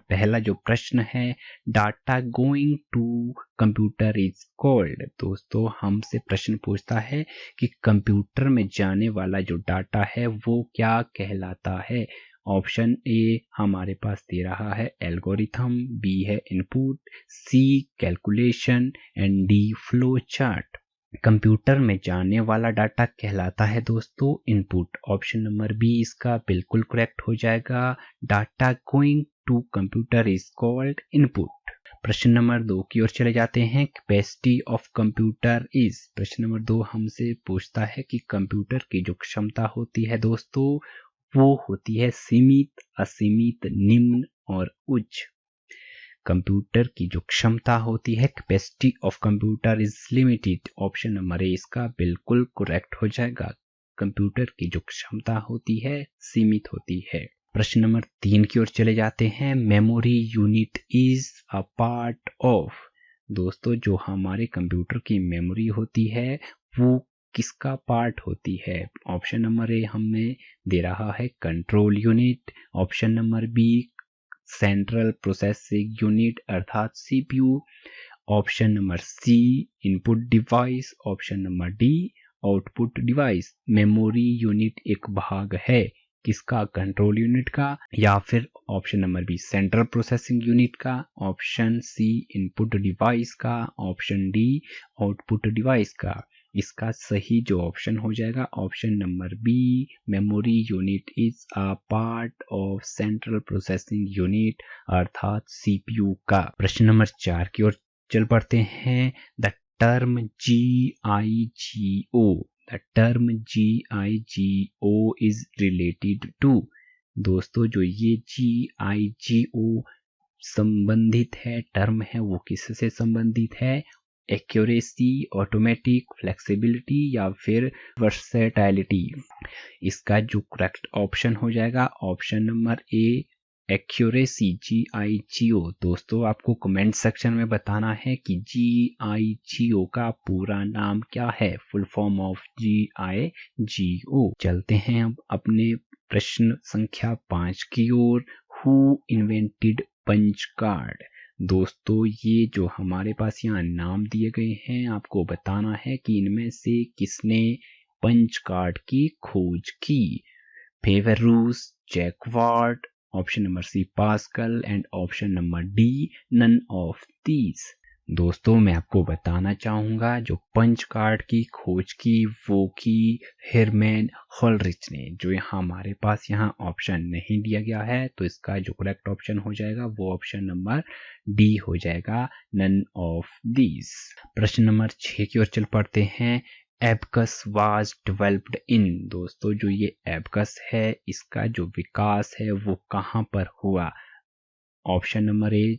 पहला जो प्रश्न है, data going to computer is called. दोस्तों हमसे प्रश्न पूछता है कि कंप्यूटर में जाने वाला जो डाटा है वो क्या कहलाता है। ऑप्शन ए हमारे पास दे रहा है एल्गोरिथम, बी है input, C calculation and D flow chart. Computer में जाने वाला डाटा कहलाता है दोस्तों इनपुट। ऑप्शन नंबर बी इसका बिल्कुल करेक्ट हो जाएगा। Data going to computer is called input. प्रश्न नंबर 2 की ओर चले जाते हैं। Capacity of computer is. प्रश्न नंबर 2 हमसे पूछता है कि कंप्यूटर की जो क्षमता होती है दोस्तों वो होती है सीमित, असीमित, निम्न और उच्च। कंप्यूटर की जो क्षमता होती है, capacity of computer is limited. Option number ए इसका बिल्कुल करेक्ट हो जाएगा। कंप्यूटर की जो क्षमता होती है सीमित होती है। प्रश्न नंबर 3 की ओर चले जाते हैं। Memory unit is a part of. दोस्तों जो हमारे कंप्यूटर की मेमोरी होती है वो किसका पार्ट होती है। ऑप्शन नंबर ए हमें दे रहा है control unit. Option number B central processing unit अर्थात CPU. Option number C input device. Option number D output device. Memory unit एक भाग है किसका, कंट्रोल यूनिट का, या फिर option number B central processing unit का, ऑप्शन सी इनपुट डिवाइस का, ऑप्शन डी आउटपुट डिवाइस का। इसका सही जो ऑप्शन हो जाएगा option number B, memory unit is a part of central processing unit अर्थात सीपीयू का। प्रश्न नंबर 4 की ओर चल पड़ते हैं। The term GIGO, the term GIGO is related to. दोस्तों जो ये GIGO संबंधित है, टर्म है, वो किससे संबंधित है। एक्यूरेसी, ऑटोमेटिक, फ्लेक्सिबिलिटी या फिर वर्सेटाइलिटी। इसका जो करेक्ट ऑप्शन हो जाएगा ऑप्शन नंबर ए एक्यूरेसी, GIGO। दोस्तों आपको कमेंट सेक्शन में बताना है कि GIGO का पूरा नाम क्या है, फुल फॉर्म ऑफ GIGO। चलते हैं अब अपने प्रश्न संख्या 5 की ओर। Who invented punch card. दोस्तों ये जो हमारे पास यहाँ नाम दिए गए हैं आपको बताना है कि इनमें से किसने पंच कार्ड की खोज की। फेवरूस, Jacquard, option number C Pascal and option number D none of these. दोस्तों मैं आपको बताना चाहूंगा जो पंच कार्ड की खोज की वो की हेरमैन होलरिच ने। जो यहाँ हमारे पास यहाँ ऑप्शन नहीं दिया गया है तो इसका जो करेक्ट ऑप्शन हो जाएगा वो ऑप्शन नंबर डी हो जाएगा, नन ऑफ दीज। प्रश्न नंबर 6 की ओर चल पड़ते हैं। Abacus was developed in. दोस्तों जो ये एबकस है इसका जो विकास है वो कहाँ पर हुआ। Option number A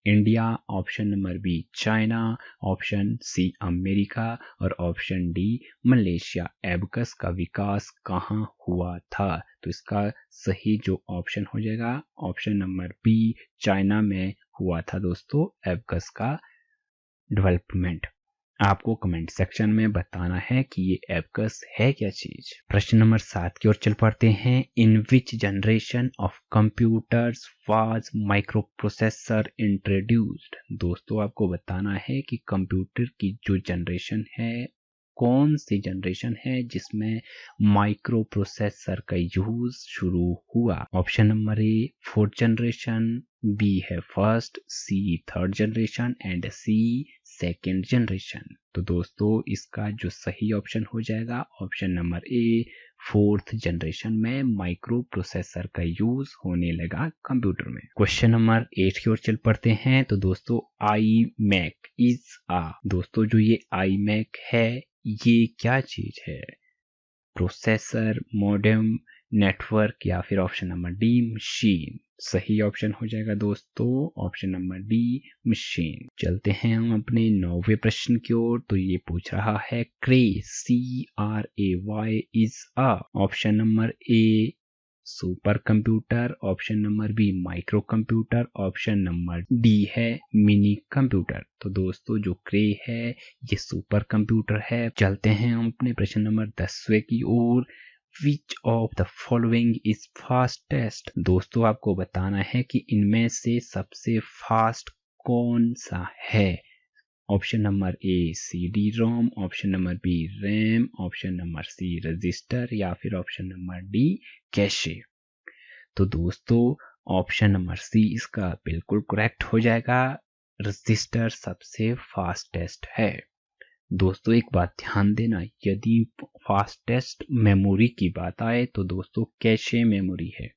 India, option number B China, option C America और ऑप्शन डी मलेशिया। एबकस का विकास कहाँ हुआ था, तो इसका सही जो ऑप्शन हो जाएगा ऑप्शन नंबर बी चाइना में हुआ था दोस्तों एबकस का डेवलपमेंट। आपको कमेंट सेक्शन में बताना है कि ये एबकस है क्या चीज। प्रश्न नंबर 7 की ओर चल पड़ते हैं। In which generation of computers was microprocessor introduced. दोस्तों आपको बताना है कि कंप्यूटर की जो जनरेशन है कौन सी जनरेशन है जिसमें माइक्रो प्रोसेसर का यूज शुरू हुआ। Option number A 4th generation, B है first, C 3rd generation and C 2nd generation. तो दोस्तों इसका जो सही ऑप्शन हो जाएगा option number A 4th generation में माइक्रो प्रोसेसर का यूज होने लगा कंप्यूटर में। क्वेश्चन नंबर 8 की ओर चल पड़ते हैं। तो दोस्तों iMac इज आ। दोस्तों जो ये iMac है ये क्या चीज है, प्रोसेसर, मॉडेम, नेटवर्क या फिर ऑप्शन नंबर डी मशीन। सही ऑप्शन हो जाएगा दोस्तों ऑप्शन नंबर डी मशीन। चलते हैं हम अपने 9वें प्रश्न की ओर। तो ये पूछ रहा है Cray, CRAY is a. Option number A super computer, option number B micro computer, option number D है मिनी कंप्यूटर। तो दोस्तों जो क्रे है ये सुपर कंप्यूटर है। चलते हैं हम अपने प्रश्न नंबर 10वें की ओर। Which of the following is fastest. दोस्तों आपको बताना है कि इनमें से सबसे फास्ट कौन सा है। Option number A CD ROM, option number B RAM, option number C register या फिर ऑप्शन नंबर डी कैशे। तो दोस्तों ऑप्शन नंबर सी इसका बिल्कुल करेक्ट हो जाएगा, रजिस्टर सबसे फास्टेस्ट है। दोस्तों एक बात ध्यान देना, यदि फास्टेस्ट मेमोरी की बात आए तो दोस्तों कैशे मेमोरी है।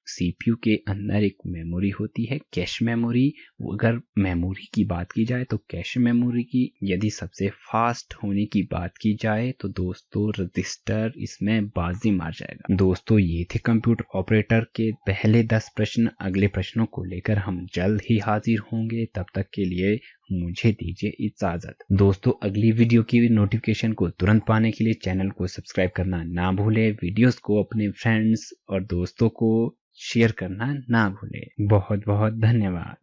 CPU के अंदर एक मेमोरी होती है कैश मेमोरी। अगर मेमोरी की बात की जाए तो कैश मेमोरी की, यदि सबसे फास्ट होने की बात की जाए तो दोस्तों रजिस्टर इसमें बाजी मार जाएगा। दोस्तों ये थे कंप्यूटर ऑपरेटर के पहले 10 प्रश्न। अगले प्रश्नों को लेकर हम जल्द ही हाजिर होंगे, तब तक के लिए मुझे दीजिए इजाजत। दोस्तों अगली वीडियो की नोटिफिकेशन को तुरंत पाने के लिए चैनल को सब्सक्राइब करना ना भूलें, वीडियोस को अपने फ्रेंड्स और दोस्तों को शेयर करना ना भूलें। बहुत बहुत धन्यवाद।